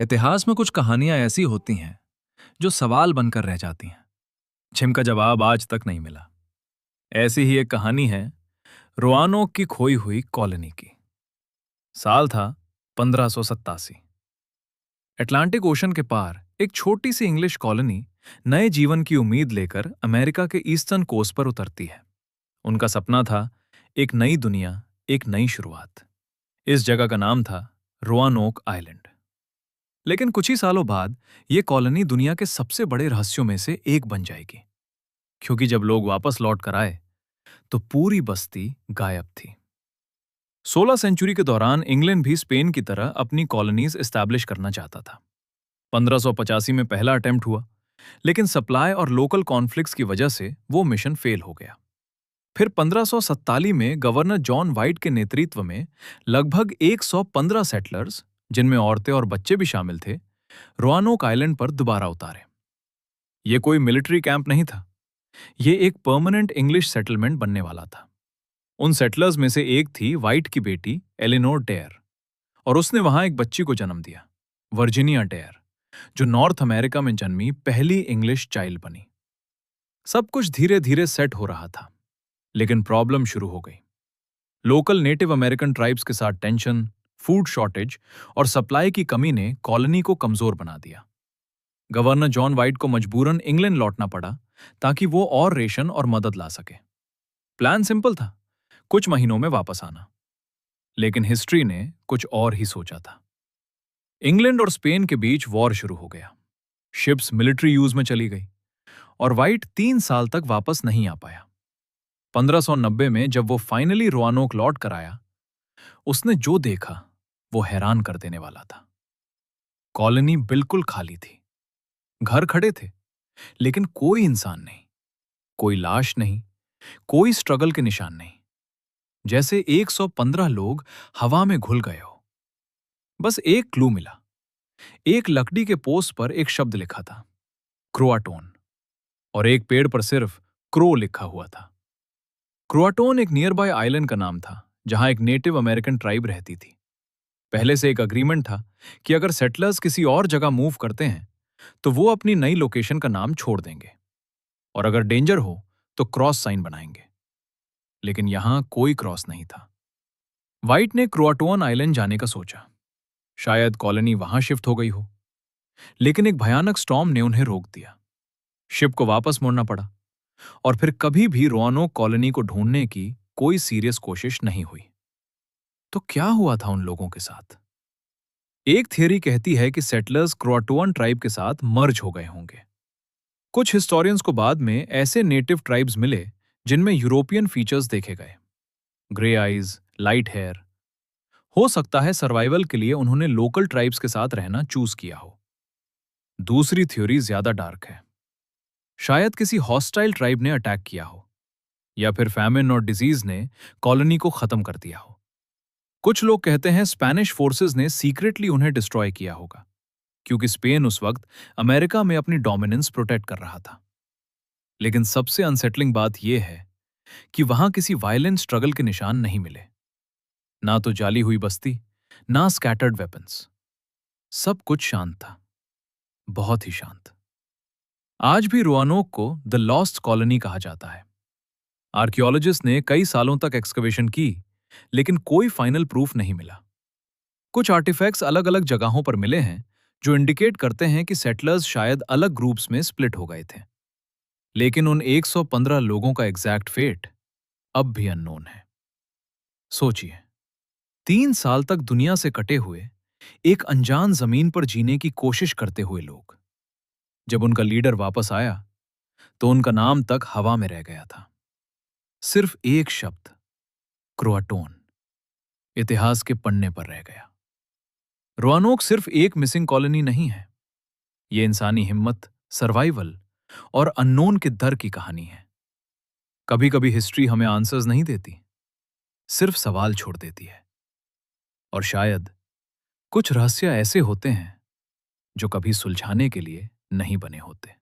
इतिहास में कुछ कहानियां ऐसी होती हैं जो सवाल बनकर रह जाती हैं, जिनका जवाब आज तक नहीं मिला। ऐसी ही एक कहानी है रोआनोक की खोई हुई कॉलोनी की। साल था 1587। अटलांटिक ओशन के पार एक छोटी सी इंग्लिश कॉलोनी नए जीवन की उम्मीद लेकर अमेरिका के ईस्टर्न कोस्ट पर उतरती है। उनका सपना था एक नई दुनिया, एक नई शुरुआत। इस जगह का नाम था रोआनोक आइलैंड। लेकिन कुछ ही सालों बाद यह कॉलोनी दुनिया के सबसे बड़े रहस्यों में से एक बन जाएगी, क्योंकि जब लोग वापस लौट कर आए तो पूरी बस्ती गायब थी। 16 सेंचुरी के दौरान इंग्लैंड भी स्पेन की तरह अपनी कॉलोनीज एस्टैब्लिश करना चाहता था। 1585 में पहला अटेम्प्ट हुआ, लेकिन सप्लाई और लोकल कॉन्फ्लिक्ट्स की वजह से वो मिशन फेल हो गया। फिर 1547 में गवर्नर जॉन वाइट के नेतृत्व में लगभग 115 सेटलर्स, जिनमें औरतें और बच्चे भी शामिल थे, रोआनोक आइलैंड पर दोबारा उतारे। यह कोई मिलिट्री कैंप नहीं था, यह एक परमानेंट इंग्लिश सेटलमेंट बनने वाला था। उन सेटलर्स में से एक थी वाइट की बेटी एलिनोर डेयर, और उसने वहां एक बच्ची को जन्म दिया, वर्जीनिया डेयर, जो नॉर्थ अमेरिका में जन्मी पहली इंग्लिश चाइल्ड बनी। सब कुछ धीरे धीरे सेट हो रहा था, लेकिन प्रॉब्लम शुरू हो गई। लोकल नेटिव अमेरिकन ट्राइब्स के साथ टेंशन, फूड शॉर्टेज और सप्लाई की कमी ने कॉलोनी को कमजोर बना दिया। गवर्नर जॉन वाइट को मजबूरन इंग्लैंड लौटना पड़ा ताकि वो और रेशन और मदद ला सके। प्लान सिंपल था, कुछ महीनों में वापस आना। लेकिन हिस्ट्री ने कुछ और ही सोचा था। इंग्लैंड और स्पेन के बीच वॉर शुरू हो गया। शिप्स मिलिट्री यूज में चली गई और वाइट 3 साल तक वापस नहीं आ पाया। 1590 में जब वो फाइनली रोआनोक लौट कर आया, उसने जो देखा वो हैरान कर देने वाला था। कॉलोनी बिल्कुल खाली थी। घर खड़े थे, लेकिन कोई इंसान नहीं, कोई लाश नहीं, कोई स्ट्रगल के निशान नहीं। जैसे 115 लोग हवा में घुल गए हो। बस एक क्लू मिला। एक लकड़ी के पोस्ट पर एक शब्द लिखा था, क्रोआटोन, और एक पेड़ पर सिर्फ क्रो लिखा हुआ था। क्रोआटोन एक नियर बाय आइलैंड का नाम था, जहां एक नेटिव अमेरिकन ट्राइब रहती थी। पहले से एक अग्रीमेंट था कि अगर सेटलर्स किसी और जगह मूव करते हैं तो वो अपनी नई लोकेशन का नाम छोड़ देंगे, और अगर डेंजर हो तो क्रॉस साइन बनाएंगे। लेकिन यहां कोई क्रॉस नहीं था। वाइट ने क्रोआटोन आइलैंड जाने का सोचा। शायद कॉलोनी वहां शिफ्ट हो गई हो, लेकिन एक भयानक स्टॉर्म ने उन्हें रोक दिया। शिप को वापस मुड़ना पड़ा, और फिर कभी भी रोआनोक कॉलोनी को ढूंढने की कोई सीरियस कोशिश नहीं हुई। तो क्या हुआ था उन लोगों के साथ? एक थियरी कहती है कि सेटलर्स क्रोआटोन ट्राइब के साथ मर्ज हो गए होंगे। कुछ हिस्टोरियंस को बाद में ऐसे नेटिव ट्राइब्स मिले जिनमें यूरोपियन फीचर्स देखे गए, ग्रे आईज, लाइट हेयर। हो सकता है सर्वाइवल के लिए उन्होंने लोकल ट्राइब्स के साथ रहना चूज किया हो। दूसरी थ्योरी ज्यादा डार्क है। शायद किसी हॉस्टाइल ट्राइब ने अटैक किया हो, या फिर फैमिन और डिजीज ने कॉलोनी को खत्म कर दिया हो। कुछ लोग कहते हैं स्पेनिश फोर्सेस ने सीक्रेटली उन्हें डिस्ट्रॉय किया होगा, क्योंकि स्पेन उस वक्त अमेरिका में अपनी डोमिनेंस प्रोटेक्ट कर रहा था। लेकिन सबसे अनसेटलिंग बात यह है कि वहां किसी वायलेंट स्ट्रगल के निशान नहीं मिले। ना तो जाली हुई बस्ती, ना स्कैटर्ड वेपन्स। सब कुछ शांत था, बहुत ही शांत। आज भी रोआनोक को द लॉस्ट कॉलोनी कहा जाता है। आर्कियोलॉजिस्ट ने कई सालों तक एक्सकवेशन की, लेकिन कोई फाइनल प्रूफ नहीं मिला। कुछ आर्टिफैक्ट्स अलग अलग जगहों पर मिले हैं जो इंडिकेट करते हैं कि सेटलर्स शायद अलग ग्रुप्स में स्प्लिट हो गए थे। लेकिन उन 115 लोगों का एग्जैक्ट फेट अब भी अननोन है। सोचिए, 3 साल तक दुनिया से कटे हुए, एक अनजान जमीन पर जीने की कोशिश करते हुए लोग। जब उनका लीडर वापस आया तो उनका नाम तक हवा में रह गया था। सिर्फ एक शब्द, क्रोआटोन, इतिहास के पन्ने पर रह गया। रोआनोक सिर्फ एक मिसिंग कॉलोनी नहीं है, ये इंसानी हिम्मत, सर्वाइवल और अननोन के डर की कहानी है। कभी कभी हिस्ट्री हमें आंसर्स नहीं देती, सिर्फ सवाल छोड़ देती है। और शायद कुछ रहस्य ऐसे होते हैं जो कभी सुलझाने के लिए नहीं बने होते।